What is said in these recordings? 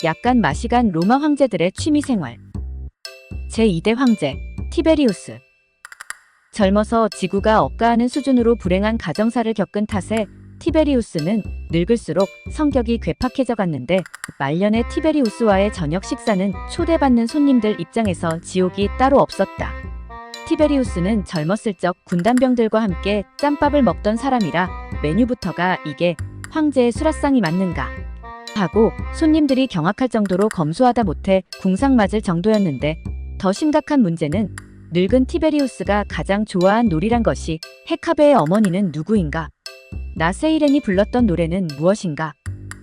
약간 맛이 간 로마 황제들의 취미생활. 제2대 황제 티베리우스. 젊어서 지구가 억가하는 수준으로 불행한 가정사를 겪은 탓에 티베리우스는 늙을수록 성격이 괴팍해져 갔는데, 말년에 티베리우스와의 저녁 식사는 초대받는 손님들 입장에서 지옥이 따로 없었다. 티베리우스는 젊었을 적 군단병들과 함께 짬밥을 먹던 사람이라 메뉴부터가 이게 황제의 수라상이 맞는가 하고 손님들이 경악할 정도로 검소하다 못해 궁상 맞을 정도였는데, 더 심각한 문제는 늙은 티베리우스가 가장 좋아한 놀이란 것이 헤카베의 어머니는 누구인가, 나 세이렌이 불렀던 노래는 무엇인가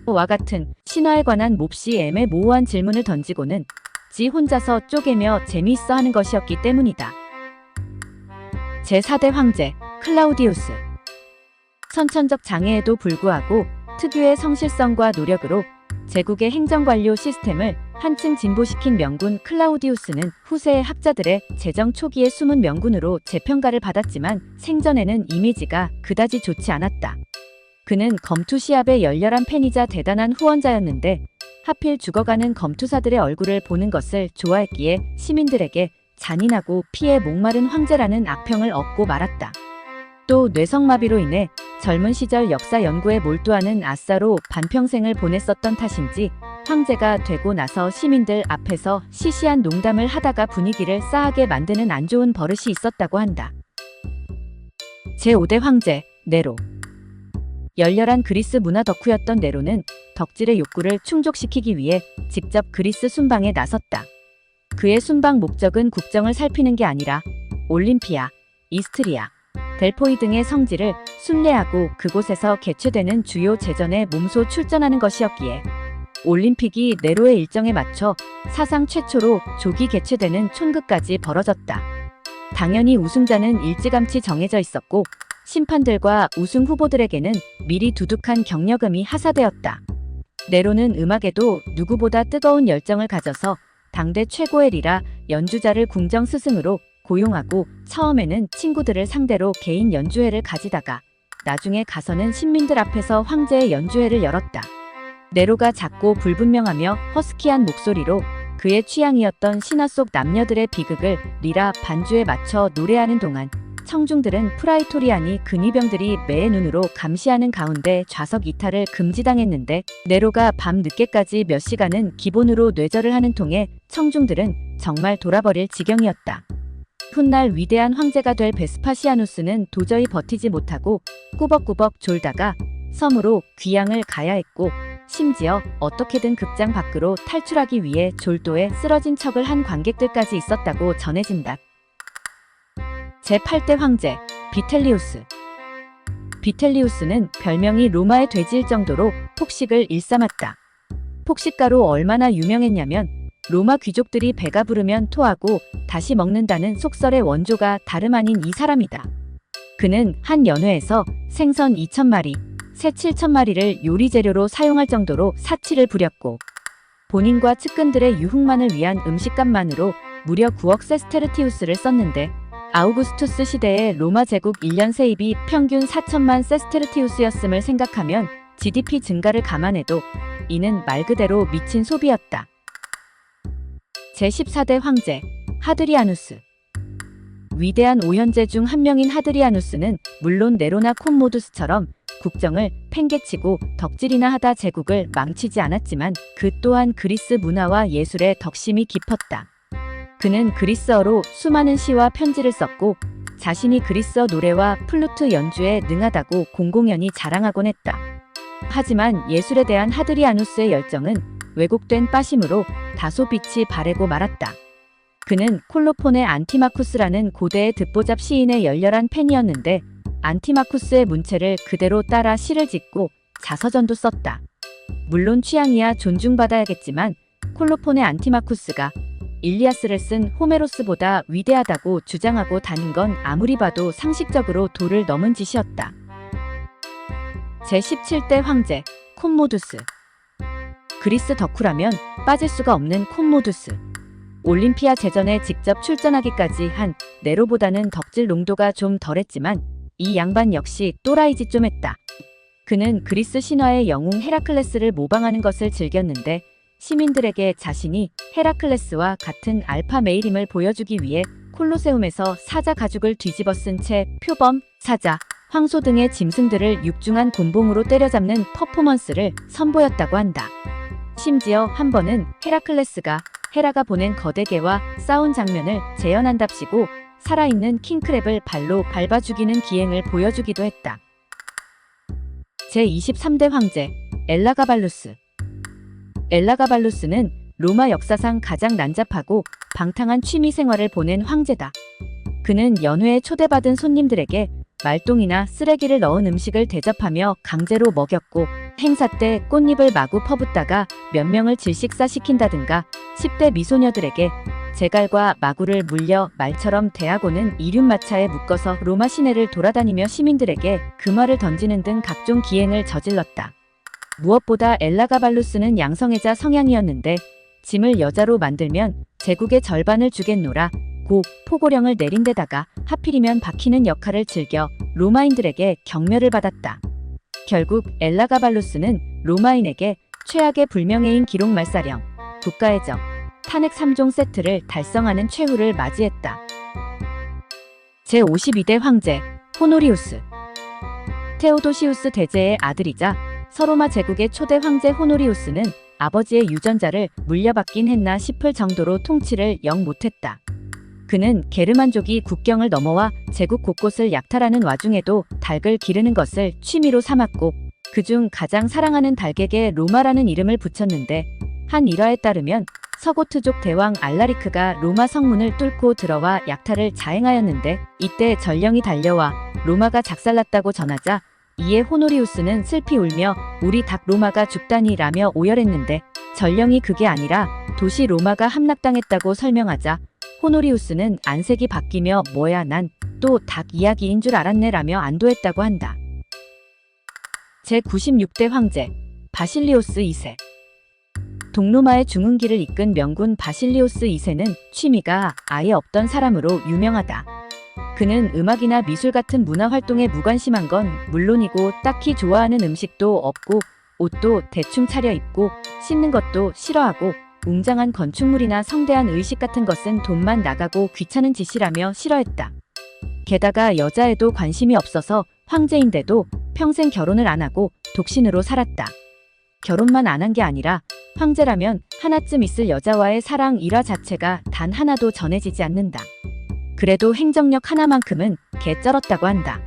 와 같은 신화에 관한 몹시 애매모호한 질문을 던지고는 지 혼자서 쪼개며 재미있어 하는 것이었기 때문이다. 제4대 황제 클라우디우스. 선천적 장애에도 불구하고 특유의 성실성과 노력으로 제국의 행정관료 시스템을 한층 진보시킨 명군 클라우디우스는 후세의 학자들의 재정 초기의 숨은 명군으로 재평가를 받았지만 생전에는 이미지가 그다지 좋지 않았다. 그는 검투 시합의 열렬한 팬이자 대단한 후원자였는데, 하필 죽어가는 검투사들의 얼굴을 보는 것을 좋아했기에 시민들에게 잔인하고 피에 목마른 황제라는 악평을 얻고 말았다. 또 뇌성마비로 인해 젊은 시절 역사 연구에 몰두하는 아싸로 반평생을 보냈었던 탓인지 황제가 되고 나서 시민들 앞에서 시시한 농담을 하다가 분위기를 싸하게 만드는 안 좋은 버릇이 있었다고 한다. 제5대 황제 네로. 열렬한 그리스 문화 덕후였던 네로는 덕질의 욕구를 충족시키기 위해 직접 그리스 순방에 나섰다. 그의 순방 목적은 국정을 살피는 게 아니라 올림피아, 이스트리아, 델포이 등의 성지를 순례하고 그곳에서 개최되는 주요 제전에 몸소 출전하는 것이었기에, 올림픽이 네로의 일정에 맞춰 사상 최초로 조기 개최되는 촌극까지 벌어졌다. 당연히 우승자는 일찌감치 정해져 있었고 심판들과 우승 후보들에게는 미리 두둑한 경력금이 하사되었다. 네로는 음악에도 누구보다 뜨거운 열정을 가져서 당대 최고의 리라 연주자를 궁정 스승으로 고용하고 처음에는 친구들을 상대로 개인 연주회를 가지다가 나중에 가서는 신민들 앞에서 황제의 연주회를 열었다. 네로가 작고 불분명하며 허스키한 목소리로 그의 취향이었던 신화 속 남녀들의 비극을 리라 반주에 맞춰 노래하는 동안 청중들은 프라이토리아니 근위병들이 매의 눈으로 감시하는 가운데 좌석 이탈을 금지당했는데, 네로가 밤 늦게까지 몇 시간은 기본으로 뇌절을 하는 통에 청중들은 정말 돌아버릴 지경이었다. 훗날 위대한 황제가 될 베스파시아누스는 도저히 버티지 못하고 꾸벅꾸벅 졸다가 섬으로 귀양을 가야 했고, 심지어 어떻게든 극장 밖으로 탈출하기 위해 졸도에 쓰러진 척을 한 관객들까지 있었다고 전해진다. 제8대 황제 비텔리우스. 비텔리우스는 별명이 로마의 돼지일 정도로 폭식을 일삼았다. 폭식가로 얼마나 유명했냐면 로마 귀족들이 배가 부르면 토하고 다시 먹는다는 속설의 원조가 다름 아닌 이 사람이다. 그는 한 연회에서 생선 2,000마리, 새 7,000마리를 요리 재료로 사용할 정도로 사치를 부렸고, 본인과 측근들의 유흥만을 위한 음식값만으로 무려 9억 세스테르티우스를 썼는데, 아우구스투스 시대의 로마 제국 1년 세입이 평균 4천만 세스테르티우스였음을 생각하면 GDP 증가를 감안해도 이는 말 그대로 미친 소비였다. 제14대 황제 하드리아누스. 위대한 오현제 중 한 명인 하드리아누스는 물론 네로나 콤모두스처럼 국정을 팽개치고 덕질이나 하다 제국을 망치지 않았지만 그 또한 그리스 문화와 예술에 덕심이 깊었다. 그는 그리스어로 수많은 시와 편지를 썼고 자신이 그리스어 노래와 플루트 연주에 능하다고 공공연히 자랑하곤 했다. 하지만 예술에 대한 하드리아누스의 열정은 왜곡된 빠심으로 다소 빛이 바래고 말았다. 그는 콜로폰의 안티마쿠스라는 고대의 듣보잡 시인의 열렬한 팬이었는데, 안티마쿠스의 문체를 그대로 따라 시를 짓고 자서전도 썼다. 물론 취향이야 존중받아야겠지만 콜로폰의 안티마쿠스가 일리아스를 쓴 호메로스보다 위대하다고 주장하고 다닌 건 아무리 봐도 상식적으로 도를 넘은 짓이었다. 제17대 황제 콤모두스. 그리스 덕후라면 빠질 수가 없는 콤모두스. 올림피아 제전에 직접 출전하기까지 한 네로보다는 덕질 농도가 좀 덜했지만 이 양반 역시 또라이짓 좀 했다. 그는 그리스 신화의 영웅 헤라클레스를 모방하는 것을 즐겼는데 시민들에게 자신이 헤라클레스와 같은 알파 메일임을 보여주기 위해 콜로세움에서 사자 가죽을 뒤집어 쓴 채 표범, 사자, 황소 등의 짐승들을 육중한 곤봉으로 때려잡는 퍼포먼스를 선보였다고 한다. 심지어 한 번은 헤라클레스가 헤라가 보낸 거대 개와 싸운 장면을 재현한답시고 살아있는 킹크랩을 발로 밟아 죽이는 기행을 보여주기도 했다. 제23대 황제 엘라가발루스. 엘라가발루스는 로마 역사상 가장 난잡하고 방탕한 취미 생활을 보낸 황제다. 그는 연회에 초대받은 손님들에게 말똥이나 쓰레기를 넣은 음식을 대접하며 강제로 먹였고, 행사 때 꽃잎을 마구 퍼붓다가 몇 명을 질식사시킨다든가 10대 미소녀들에게 제갈과 마구를 물려 말처럼 대하고는 이륜마차에 묶어서 로마 시내를 돌아다니며 시민들에게 금화를 던지는 등 각종 기행을 저질렀다. 무엇보다 엘라가발루스는 양성애자 성향이었는데 짐을 여자로 만들면 제국의 절반을 주겠노라 고 포고령을 내린 데다가 하필이면 박히는 역할을 즐겨 로마인들에게 경멸을 받았다. 결국 엘라가발루스는 로마인에게 최악의 불명예인 기록말사령, 국가의 적, 탄핵 3종 세트를 달성하는 최후를 맞이했다. 제52대 황제 호노리우스. 테오도시우스 대제의 아들이자 서로마 제국의 초대 황제 호노리우스는 아버지의 유전자를 물려받긴 했나 싶을 정도로 통치를 영 못했다. 그는 게르만족이 국경을 넘어와 제국 곳곳을 약탈하는 와중에도 닭을 기르는 것을 취미로 삼았고, 그중 가장 사랑하는 닭에게 로마라는 이름을 붙였는데, 한 일화에 따르면 서고트족 대왕 알라리크가 로마 성문을 뚫고 들어와 약탈을 자행하였는데, 이때 전령이 달려와 로마가 작살났다고 전하자 이에 호노리우스는 슬피 울며 우리 닭 로마가 죽다니 라며 오열했는데, 전령이 그게 아니라 도시 로마가 함락당했다고 설명하자 호노리우스는 안색이 바뀌며 뭐야 난 또 닭 이야기인 줄 알았네 라며 안도했다고 한다. 제96대 황제 바실리오스 2세. 동로마의 중흥기를 이끈 명군 바실리오스 2세는 취미가 아예 없던 사람으로 유명하다. 그는 음악이나 미술 같은 문화활동에 무관심한 건 물론이고 딱히 좋아하는 음식도 없고 옷도 대충 차려입고 씻는 것도 싫어하고 웅장한 건축물이나 성대한 의식 같은 것은 돈만 나가고 귀찮은 짓이라며 싫어했다. 게다가 여자에도 관심이 없어서 황제인데도 평생 결혼을 안 하고 독신으로 살았다. 결혼만 안 한 게 아니라 황제라면 하나쯤 있을 여자와의 사랑 일화 자체가 단 하나도 전해지지 않는다. 그래도 행정력 하나만큼은 개쩔었다고 한다.